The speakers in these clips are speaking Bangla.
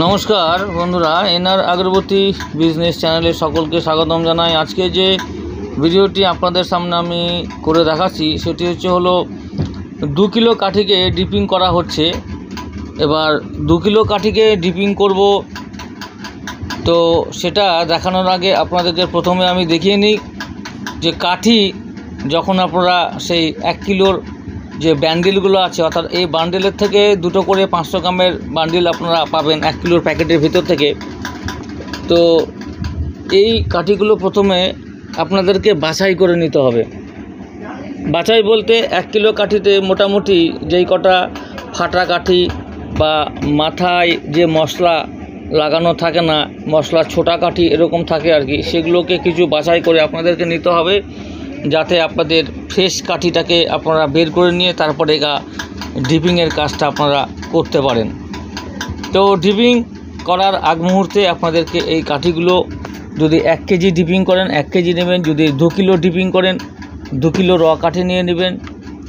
নমস্কার বন্ধুরা, এনআর আগরবতী বিজনেস চ্যানেলে সকলকে স্বাগতম জানাই। আজকে যে ভিডিওটি আপনাদের সামনে আমি করে দেখাচ্ছি সেটি হলো 2 কিলো কাঠিকে ডিপিং করা হচ্ছে। এবার 2 কিলো কাঠিকে ডিপিং করব, তো সেটা দেখানোর আগে আপনাদেরকে প্রথমে আমি দেখিয়ে নিই যে কাঠি যখন আপনারা সেই 1 কিলোর যে ব্যান্ডেলগুলো আছে, অর্থাৎ এই বান্ডেলের থেকে দুটো করে 500 গ্রামের বান্ডেল আপনারা পাবেন 1 কিলোর প্যাকেটের ভিতর থেকে। তো এই কাঠিগুলো প্রথমে আপনাদেরকে বাছাই করে নিতে হবে। বাছাই বলতে 1 কিলো কাঠিতে মোটামুটি যেই কটা ফাটা কাঠি বা মাথায় যে মশলা লাগানো থাকে না, মশলা ছোটা কাঠি এরকম থাকে আর কি, সেগুলোকে কিছু বাছাই করে আপনাদেরকে নিতে হবে, যাতে আপনাদের ফ্রেশ কাঠিটাকে আপনারা বের করে নিয়ে তারপরে ডিপিংয়ের কাজটা আপনারা করতে পারেন। তো ডিপিং করার আগ মুহূর্তে আপনাদেরকে এই কাঠিগুলো যদি 1 কেজি ডিপিং করেন 1 কেজি নেবেন, যদি 2 কিলো ডিপিং করেন 2 কিলো র কাঠি নিয়ে নেবেন,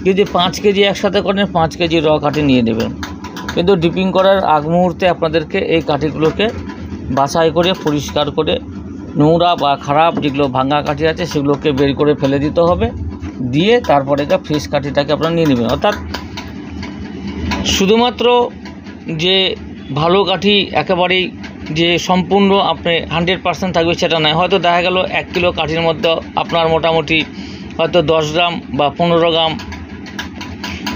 যদি 5 কেজি একসাথে করেন 5 কেজি র কাঠি নিয়ে নেবেন। কিন্তু ডিপিং করার আগ মুহূর্তে আপনাদেরকে এই কাঠিগুলোকে বাছাই করে পরিষ্কার করে নোংরা বা খারাপ যেগুলো ভাঙা কাঠি আছে সেগুলোকে বের করে ফেলে দিতে হবে, দিয়ে তারপরে ফ্রেশ কাঠিটাকে আপনারা নিয়ে নেবেন। অর্থাৎ শুধুমাত্র যে ভালো কাঠি একেবারেই যে সম্পূর্ণ আপনি 100% থাকবে সেটা নয়। হয়তো দেখা গেল 1 কিলো কাঠির মধ্যে আপনার মোটামুটি হয়তো 10 গ্রাম বা 15 গ্রাম,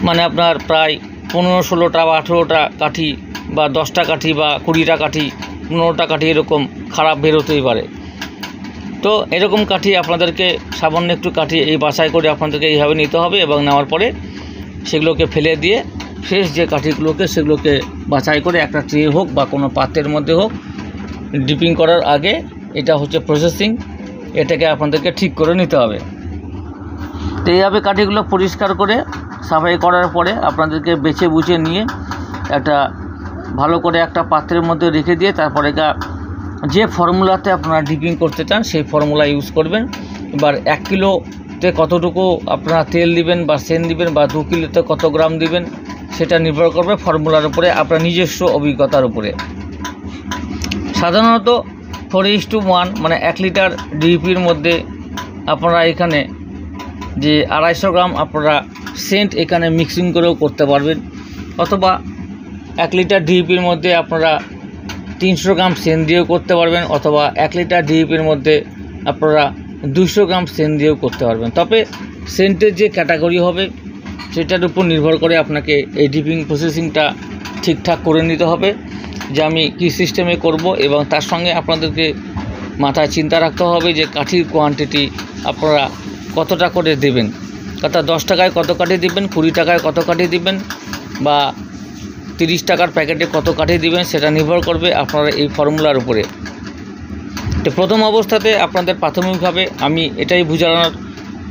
মানে আপনার প্রায় 15-16টা বা 18টা কাঠি বা 10টা কাঠি বা 20টা কাঠি 15টা কাঠি এরকম খারাপ বেরোতেই পারে। তো এরকম কাঠি আপনাদেরকে সামান্য একটু কাঠি এই বাছাই করে আপনাদেরকে এইভাবে নিতে হবে, এবং নেওয়ার পরে সেগুলোকে ফেলে দিয়ে ফ্রেশ যে কাঠিগুলোকে সেগুলোকে বাছাই করে একটা ট্রে হোক বা কোনো পাত্রের মধ্যে হোক ডিপিং করার আগে, এটা হচ্ছে প্রসেসিং, এটাকে আপনাদেরকে ঠিক করে নিতে হবে। তো এইভাবে কাঠিগুলো পরিষ্কার করে সাফাই করার পরে আপনাদেরকে বেছে বুঝে নিয়ে একটা ভালো করে একটা পাত্রের মধ্যে রেখে দিয়ে তারপরে যে ফর্মুলাতে আপনারা ডিপিং করতে চান সেই ফর্মুলা ইউজ করবেন। এবার 1 কিলোতে কতটুকু আপনারা তেল দিবেন বা সেন দিবেন বা 2 কিলোতে কত গ্রাম দিবেন সেটা নির্ভর করবে ফর্মুলার উপরে, আপনার নিজস্ব অভিজ্ঞতার উপরে। সাধারণত 4:1 মানে 1 লিটার ডিপির মধ্যে আপনারা এখানে যে 250 গ্রাম আপনারা সেন্ট এখানে মিক্সিং করেও করতে পারবেন, অথবা 1 লিটার ডিপির মধ্যে আপনারা 300 গ্রাম সেন দিয়েও করতে পারবেন, অথবা 1 লিটার ডিপির মধ্যে আপনারা 200 গ্রাম সেন দিয়েও করতে পারবেন। তবে সেন্টের যে ক্যাটাগরি হবে সেটার উপর নির্ভর করে আপনাকে এই ডিপিং প্রসেসিংটা ঠিকঠাক করে নিতে হবে যে আমি কী সিস্টেমে করব, এবং তার সঙ্গে আপনাদেরকে মাথায় চিন্তা রাখতে হবে যে কাঠির কোয়ান্টিটি আপনারা কতটা করে দেবেন। অর্থাৎ 10 টাকায় কত কাঠি দিবেন, 20 টাকায় কত কাঠি দিবেন, বা 30 টাকার প্যাকেটে কত কাঠি দিবেন, সেটা নির্ভর করবে আপনারা এই ফর্মুলার উপরে। তো প্রথম অবস্থাতে আপনাদের প্রাথমিকভাবে আমি এটাই বোঝানোর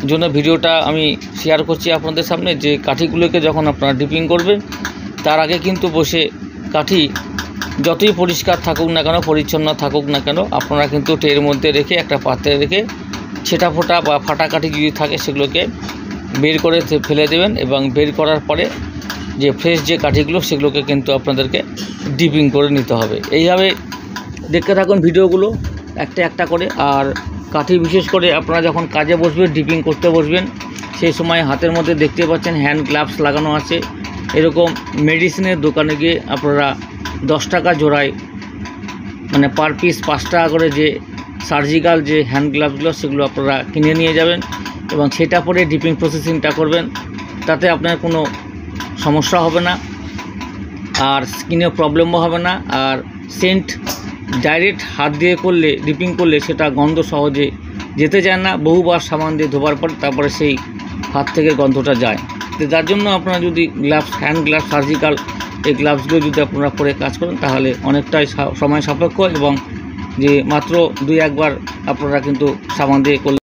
জন্য ভিডিওটা আমি শেয়ার করছি আপনাদের সামনে, যে কাঠিগুলোকে যখন আপনারা ডিপিং করবেন তার আগে কিন্তু বসে কাঠি যতই পরিষ্কার থাকুক না কেন, পরিচ্ছন্ন থাকুক না কেন, আপনারা কিন্তু ট্রের মধ্যে রেখে একটা পাত্রে রেখে ছেটা ফোটা বা ফাটা কাঠি যদি থাকে সেগুলোকে বের করে ফেলে দেবেন, এবং বের করার পরে যে ফ্রেশ যে কাঠিগুলো সেগুলোকে কিন্তু আপনাদেরকে ডিপিং করে নিতে হবে। এইভাবে দেখতে থাকুন ভিডিওগুলো একটা একটা করে। আর কাঠি বিশেষ করে আপনারা যখন কাজে বসবেন, ডিপিং করতে বসবেন, সেই সময় হাতের মধ্যে দেখতে পাচ্ছেন হ্যান্ড গ্লাভস লাগানো আছে। এরকম মেডিসিনের দোকানে গিয়ে আপনারা 10 টাকা জোড়ায়, মানে পার পিস 5 টাকা করে যে সার্জিক্যাল যে হ্যান্ড গ্লাভসগুলো সেগুলো আপনারা কিনে নিয়ে যাবেন, এবং সেটা পরে ডিপিং প্রসেসিংটা করবেন। তাতে আপনার কোনো সমস্যা হবে না, আর স্কিনে প্রবলেমও হবে না। আর সেন্ট ডাইরেক্ট হাত দিয়ে করলে, ডিপিং করলে সেটা গন্ধ সহজে যেতে চায় না, বহুবার সাবান দিয়ে ধোবার পর তারপরে সেই হাত থেকে গন্ধটা যায়। তো যার জন্য আপনারা যদি গ্লাভস, হ্যান্ড গ্লাভস, সার্জিক্যাল এই গ্লাভসগুলো যদি আপনারা পরে কাজ করেন তাহলে অনেকটাই সময় সাপেক্ষ, এবং যে মাত্র 2-1 বার আপনারা কিন্তু সাবান দিয়ে করলে